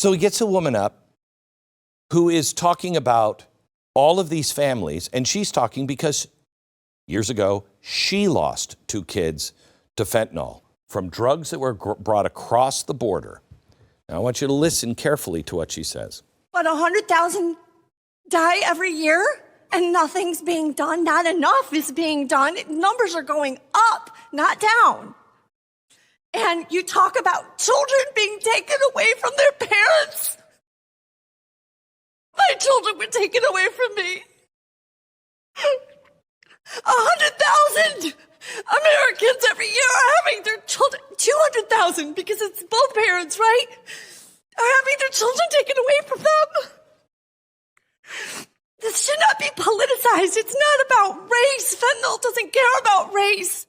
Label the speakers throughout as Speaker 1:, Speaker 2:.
Speaker 1: So he gets a woman up who is talking about all of these families, and she's talking because years ago, she lost 2 kids to fentanyl from drugs that were brought across the border. Now, I want you to listen carefully to what she says.
Speaker 2: But 100,000 die every year, and nothing's being done. Not enough is being done. Numbers are going up, not down. And you talk about children being taken away from their parents. My children were taken away from me. 100,000 Americans every year are having their children, 200,000 because it's both parents, right? Are having their children taken away from them. This should not be politicized. It's not about race. Fentanyl doesn't care about race.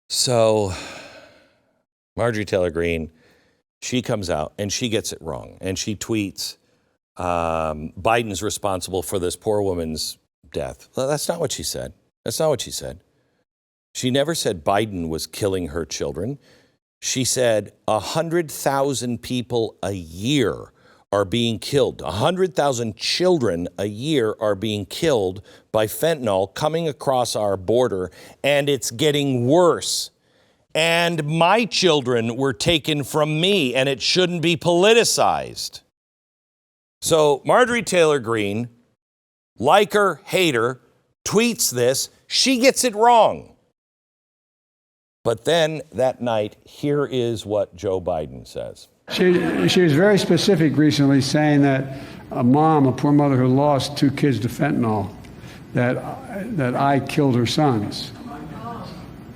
Speaker 1: So Marjorie Taylor Greene, she comes out and she gets it wrong. And she tweets, Biden's responsible for this poor woman's death. Well, that's not what she said. That's not what she said. She never said Biden was killing her children. She said 100,000 people a year are being killed. 100,000 children a year are being killed by fentanyl coming across our border, and it's getting worse. And my children were taken from me, and it shouldn't be politicized. So Marjorie Taylor Greene, like her, hate her, tweets this. She gets it wrong. But then that night, here is what Joe Biden says.
Speaker 3: She was very specific recently, saying that a mom, a poor mother who lost 2 kids to fentanyl, that I killed her sons.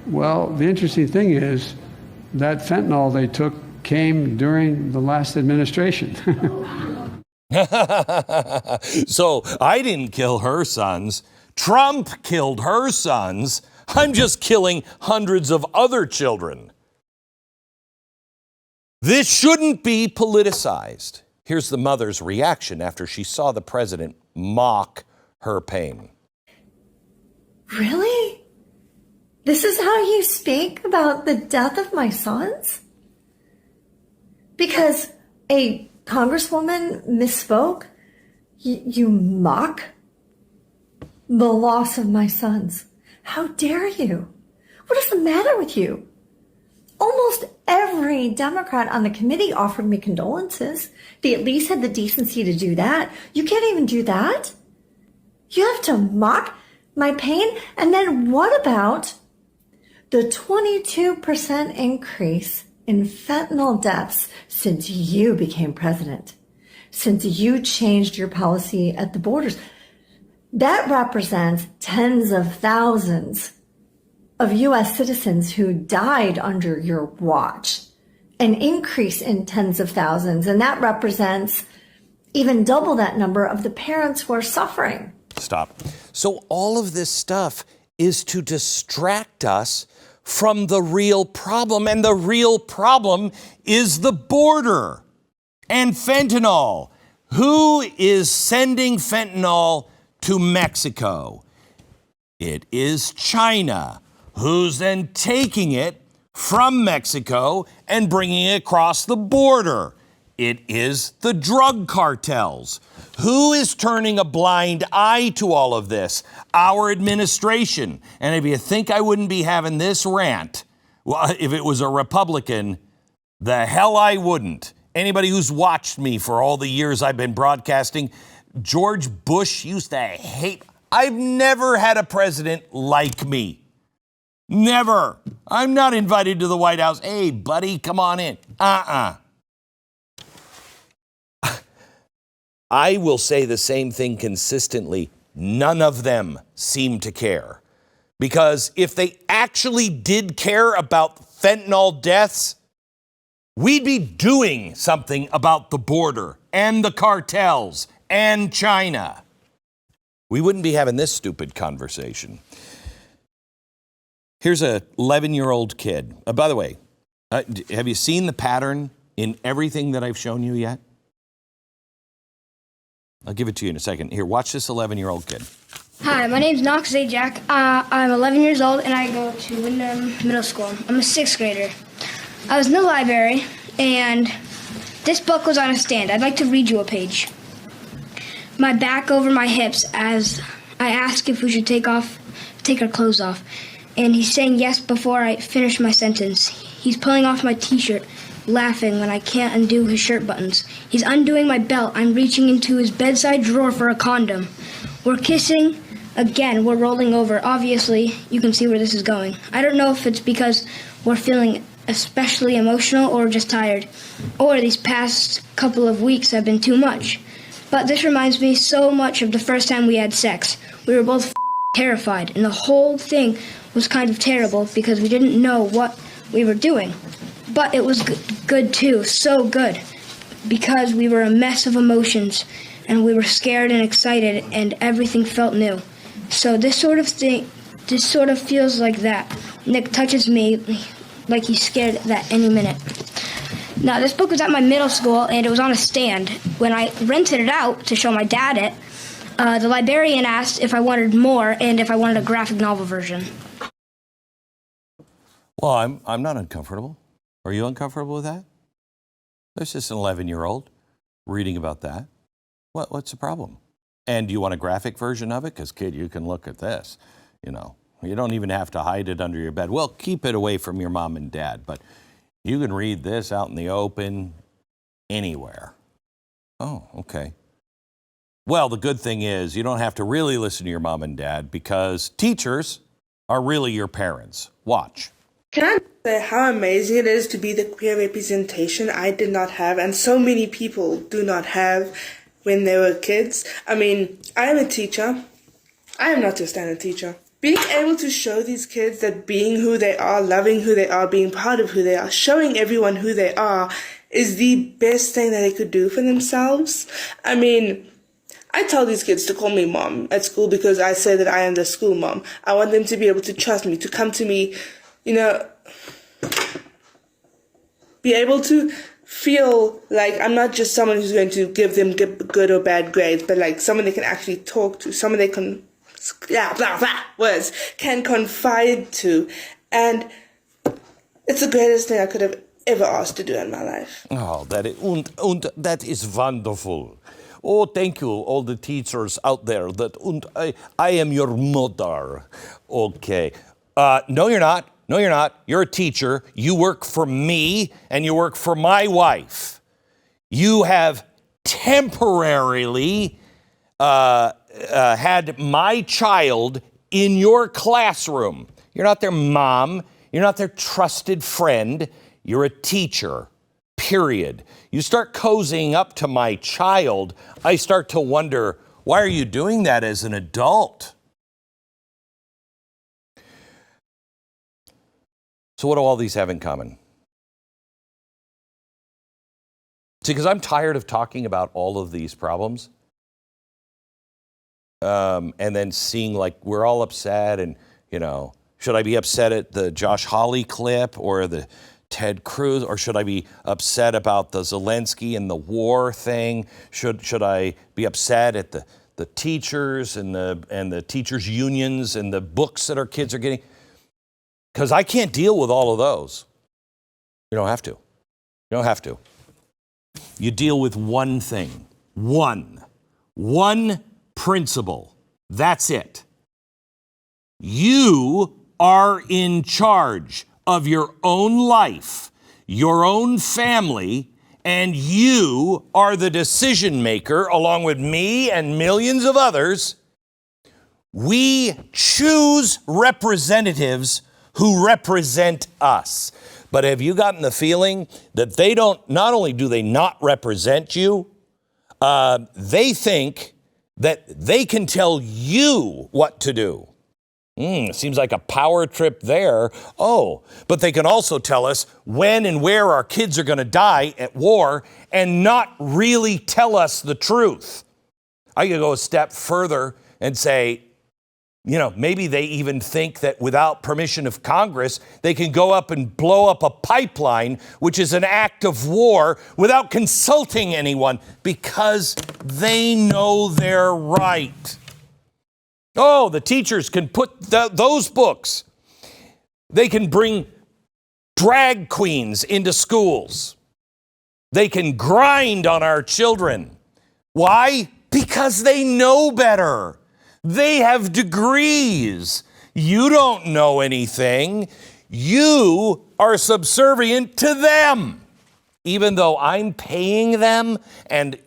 Speaker 3: Well, the interesting thing is that fentanyl they took came during the last administration.
Speaker 1: So I didn't kill her sons. Trump killed her sons. I'm just killing hundreds of other children. This shouldn't be politicized. Here's the mother's reaction after she saw the president mock her pain.
Speaker 2: Really? This is how you speak about the death of my sons? Because a congresswoman misspoke? You mock the loss of my sons. How dare you? What is the matter with you? Almost every Democrat on the committee offered me condolences. They at least had the decency to do that. You can't even do that? You have to mock my pain? And then what about the 22% increase in fentanyl deaths since you became president? Since you changed your policy at the borders? That represents tens of thousands of U.S. citizens who died under your watch, an increase in tens of thousands. And that represents even double that number of the parents who are suffering.
Speaker 1: Stop. So all of this stuff is to distract us from the real problem. And the real problem is the border and fentanyl. Who is sending fentanyl to Mexico? It is China. Who's then taking it from Mexico and bringing it across the border? It is the drug cartels. Who is turning a blind eye to all of this? Our administration. And if you think I wouldn't be having this rant, well, if it was a Republican, the hell I wouldn't. Anybody who's watched me for all the years I've been broadcasting, George Bush used to hate. I've never had a president like me. Never. I'm not invited to the White House. Hey, buddy, come on in. I will say the same thing consistently. None of them seem to care. Because if they actually did care about fentanyl deaths, we'd be doing something about the border and the cartels and China. We wouldn't be having this stupid conversation. Here's a 11-year-old kid. By the way, have you seen the pattern in everything that I've shown you yet? I'll give it to you in a second. Here, watch this 11-year-old kid.
Speaker 4: Hi, my name's Knox Zajac. I'm 11 years old, and I go to Wyndham Middle School. I'm a 6th grader. I was in the library, and this book was on a stand. I'd like to read you a page. My back over my hips as I ask if we should take our clothes off. And he's saying yes before I finish my sentence. He's pulling off my t-shirt, laughing when I can't undo his shirt buttons. He's undoing my belt. I'm reaching into his bedside drawer for a condom. We're kissing. Again, we're rolling over. Obviously, you can see where this is going. I don't know if it's because we're feeling especially emotional or just tired, or these past couple of weeks have been too much. But this reminds me so much of the first time we had sex. We were both terrified, and the whole thing was kind of terrible because we didn't know what we were doing. But it was good too, so good, because we were a mess of emotions, and we were scared and excited, and everything felt new. So this sort of feels like that. Nick touches me like he's scared that any minute. Now, this book was at my middle school, and it was on a stand. When I rented it out to show my dad it, the librarian asked if I wanted more and if I wanted a graphic novel version.
Speaker 1: Well, I'm not uncomfortable. Are you uncomfortable with that? There's just an 11-year-old reading about that. What's the problem? And do you want a graphic version of it? Because, kid, you can look at this. You know, you don't even have to hide it under your bed. Well, keep it away from your mom and dad, but you can read this out in the open anywhere. Oh, okay. Well, the good thing is you don't have to really listen to your mom and dad because teachers are really your parents. Watch.
Speaker 5: Can I say how amazing it is to be the queer representation I did not have and so many people do not have when they were kids? I mean, I am a teacher. I am not just a teacher. Being able to show these kids that being who they are, loving who they are, being proud of who they are, showing everyone who they are is the best thing that they could do for themselves. I mean, I tell these kids to call me mom at school because I say that I am the school mom. I want them to be able to trust me, to come to me, you know, be able to feel like I'm not just someone who's going to give them good or bad grades, but like someone they can actually talk to, someone they can, words, can confide to. And it's the greatest thing I could have ever asked to do in my life.
Speaker 1: Oh, that is wonderful. Oh, thank you, all the teachers out there. I am your mother. Okay. No, you're not. No, you're not. You're a teacher. You work for me, and you work for my wife. You have temporarily had my child in your classroom. You're not their mom. You're not their trusted friend. You're a teacher, period. You start cozying up to my child, I start to wonder, why are you doing that as an adult? So what do all these have in common? See, because I'm tired of talking about all of these problems and then seeing like we're all upset and, you know, should I be upset at the Josh Hawley clip or the Ted Cruz, or should I be upset about the Zelensky and the war thing? Should I be upset at the teachers and the teachers' unions and the books that our kids are getting? Because I can't deal with all of those. You don't have to. You don't have to. You deal with one thing. One principle. That's it. You are in charge of your own life, your own family, and you are the decision maker along with me and millions of others. We choose representatives who represent us. But have you gotten the feeling that they don't, not only do they not represent you, they think that they can tell you what to do. Seems like a power trip there. Oh, but they can also tell us when and where our kids are going to die at war and not really tell us the truth. I could go a step further and say, you know, maybe they even think that without permission of Congress, they can go up and blow up a pipeline, which is an act of war, without consulting anyone because they know they're right. Oh, the teachers can put those books. They can bring drag queens into schools. They can grind on our children. Why? Because they know better. They have degrees. You don't know anything. You are subservient to them. Even though I'm paying them, and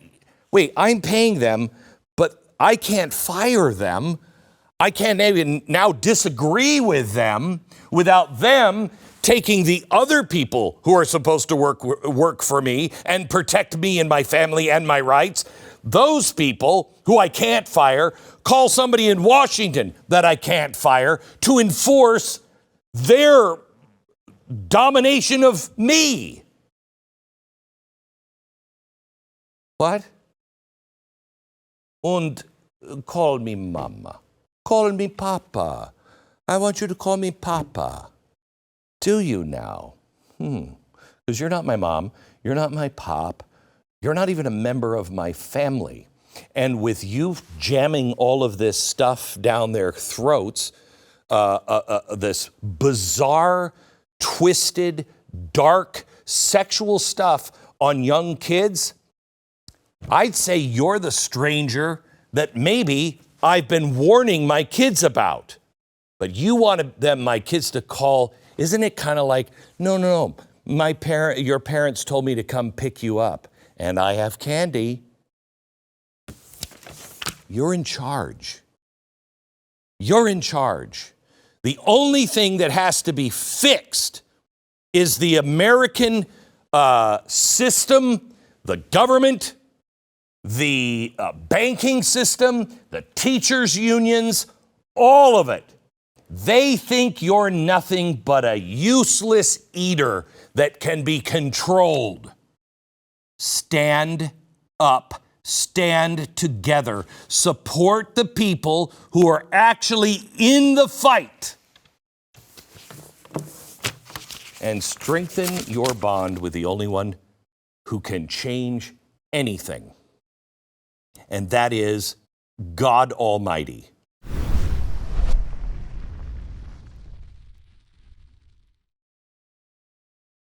Speaker 1: wait, I'm paying them, but I can't fire them. I can't even now disagree with them without them taking the other people who are supposed to work for me and protect me and my family and my rights. Those people who I can't fire call somebody in Washington that I can't fire to enforce their domination of me. What? Und call me mama. Call me papa. I want you to call me papa. Do you now? Because you're not my mom. You're not my pop. You're not even a member of my family. And with you jamming all of this stuff down their throats, this bizarre, twisted, dark, sexual stuff on young kids, I'd say you're the stranger that maybe I've been warning my kids about. But you wanted my kids to call. Isn't it kind of like, no, your parents told me to come pick you up, and I have candy. You're in charge. You're in charge. The only thing that has to be fixed is the American system, the government, the banking system, the teachers' unions, all of it. They think you're nothing but a useless eater that can be controlled. Stand up. Stand together. Support the people who are actually in the fight. And strengthen your bond with the only one who can change anything. And that is God Almighty.